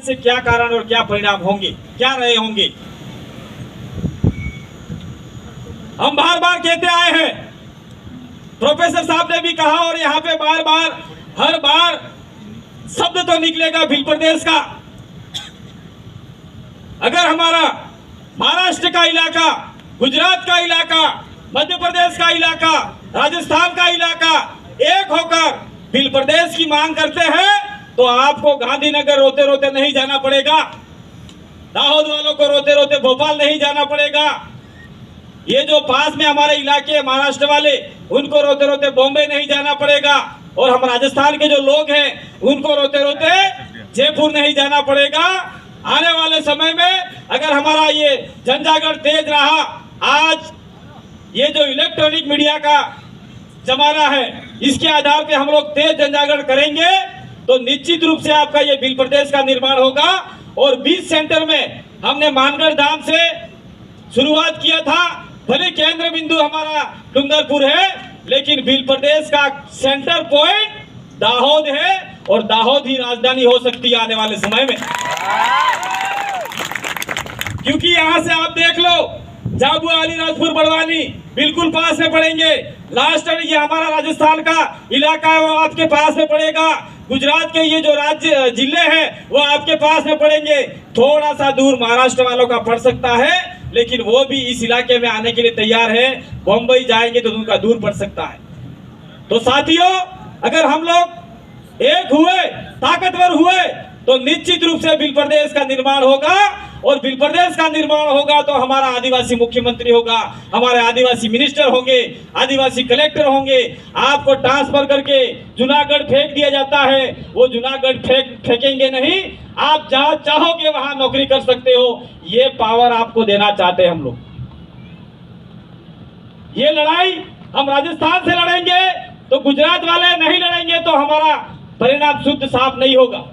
से क्या कारण और क्या परिणाम होंगे, क्या रहे होंगे। हम बार बार कहते आए हैं, प्रोफेसर साहब ने भी कहा और यहाँ पे बार बार हर बार शब्द तो निकलेगा भिल प्रदेश का। अगर हमारा महाराष्ट्र का इलाका, गुजरात का इलाका, मध्य प्रदेश का इलाका, राजस्थान का इलाका एक होकर भिल प्रदेश की मांग करते हैं तो आपको गांधीनगर रोते रोते नहीं जाना पड़ेगा, दाहोद वालों को रोते रोते भोपाल नहीं जाना पड़ेगा, ये जो पास में हमारे इलाके महाराष्ट्र वाले उनको रोते रोते बॉम्बे नहीं जाना पड़ेगा, और हम राजस्थान के जो लोग हैं उनको रोते रोते जयपुर नहीं जाना पड़ेगा। आने वाले समय में अगर हमारा ये जनजागरण तेज रहा, आज ये जो इलेक्ट्रॉनिक मीडिया का जमाना है इसके आधार पे हम लोग तेज जनजागरण करेंगे तो निश्चित रूप से आपका ये भिल प्रदेश का निर्माण होगा। और 20 सेंटर में हमने मानगढ़ धाम से शुरुआत किया था, भले केंद्र बिंदु हमारा डूंगरपुर है लेकिन भिल प्रदेश का सेंटर पॉइंट दाहोद है और दाहोद ही राजधानी हो सकती है आने वाले समय में। क्योंकि यहां से आप देख लो, झाबुआ, अलीराजपुर, बड़वानी बिल्कुल पास में पड़ेंगे। लास्ट ये हमारा राजस्थान का इलाका है वो आपके पास में पड़ेगा। गुजरात के ये जो राज्य जिले हैं वो आपके पास में पड़ेंगे। थोड़ा सा दूर महाराष्ट्र वालों का पड़ सकता है लेकिन वो भी इस इलाके में आने के लिए तैयार है। बम्बई जाएंगे तो उनका दूर पड़ सकता है। तो साथियों, अगर हम लोग एक हुए, ताकतवर हुए तो निश्चित रूप से भिल प्रदेश का निर्माण होगा। और भिल प्रदेश का निर्माण होगा तो हमारा आदिवासी मुख्यमंत्री होगा, हमारे आदिवासी मिनिस्टर होंगे, आदिवासी कलेक्टर होंगे। आपको ट्रांसफर करके जूनागढ़ फेंक दिया जाता है, वो जूनागढ़ फेंकेंगे नहीं, आप जहां चाहोगे वहां नौकरी कर सकते हो। ये पावर आपको देना चाहते हैं हम लोग। ये लड़ाई हम राजस्थान से लड़ेंगे तो गुजरात वाले नहीं लड़ेंगे तो हमारा परिणाम शुद्ध साफ नहीं होगा।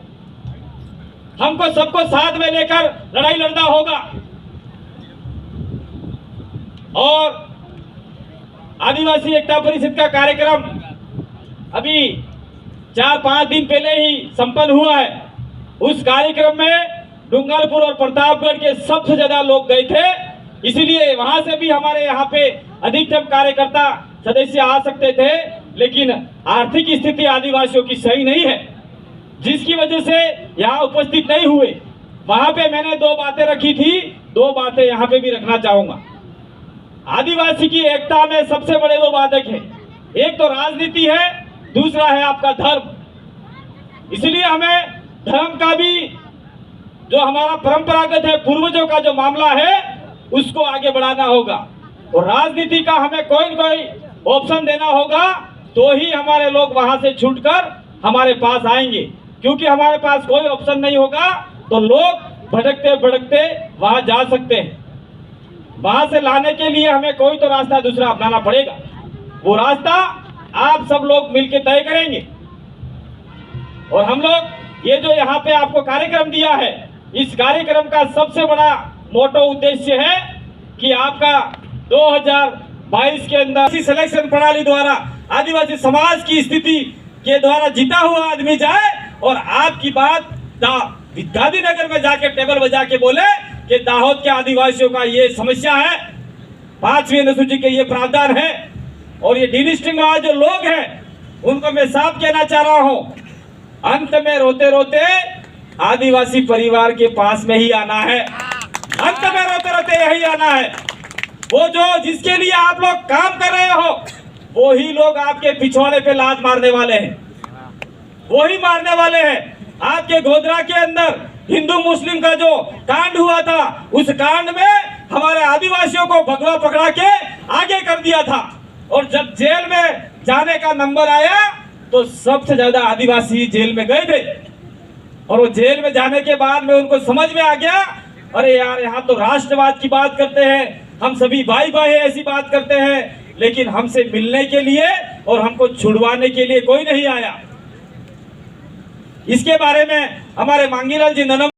हमको सबको साथ में लेकर लड़ाई लड़ना होगा। और आदिवासी एकता परिषद का कार्यक्रम अभी 4-5 दिन पहले ही संपन्न हुआ है। उस कार्यक्रम में डूंगरपुर और प्रतापगढ़ के सबसे ज्यादा लोग गए थे, इसीलिए वहां से भी हमारे यहाँ पे अधिकतम कार्यकर्ता सदस्य आ सकते थे, लेकिन आर्थिक स्थिति आदिवासियों की सही नहीं है जिसकी वजह से यहाँ उपस्थित नहीं हुए। वहां पे मैंने 2 बातें रखी थी, 2 बातें यहाँ पे भी रखना चाहूंगा। आदिवासी की एकता में सबसे बड़े 2 बाधक हैं, एक तो राजनीति है, दूसरा है आपका धर्म। इसलिए हमें धर्म का भी जो हमारा परंपरागत है, पूर्वजों का जो मामला है उसको आगे बढ़ाना होगा। और राजनीति का हमें कोई न कोई ऑप्शन देना होगा तो ही हमारे लोग वहां से छूटकर हमारे पास आएंगे। क्योंकि हमारे पास कोई ऑप्शन नहीं होगा तो लोग भटकते भटकते वहां जा सकते हैं। वहां से लाने के लिए हमें कोई तो रास्ता दूसरा अपनाना पड़ेगा। वो रास्ता आप सब लोग मिलकर तय करेंगे। और हम लोग ये जो यहाँ पे आपको कार्यक्रम दिया है, इस कार्यक्रम का सबसे बड़ा मोटो उद्देश्य है कि आपका 2022 के अंदर सिलेक्शन प्रणाली द्वारा आदिवासी समाज की स्थिति के द्वारा जीता हुआ आदमी जाए और आपकी बात गांधीनगर में जाके टेबल बजा के बोले कि दाहोद के आदिवासियों का ये समस्या है, 5वीं अनुसूची के ये प्रावधान है। और ये डिलिस्टिंग वाले जो लोग हैं उनको मैं साफ कहना चाह रहा हूं, अंत में रोते रोते आदिवासी परिवार के पास में ही आना है। अंत में रोते रोते यही आना है। वो जो जिसके लिए आप लोग काम कर रहे हो वो ही लोग आपके पिछवाड़े पे लात मारने वाले हैं, वही मारने वाले हैं। आपके गोधरा के अंदर हिंदू मुस्लिम का जो कांड हुआ था, उस कांड में हमारे आदिवासियों को भगवा पकड़ा के आगे कर दिया था। और जब जेल में जाने का नंबर आया तो सबसे ज्यादा आदिवासी जेल में गए थे। और वो जेल में जाने के बाद में उनको समझ में आ गया, अरे यार यहाँ तो राष्ट्रवाद की बात करते हैं, हम सभी भाई भाई ऐसी बात करते हैं, लेकिन हमसे मिलने के लिए और हमको छुड़वाने के लिए कोई नहीं आया। इसके बारे में हमारे मांगीलाल जी ननम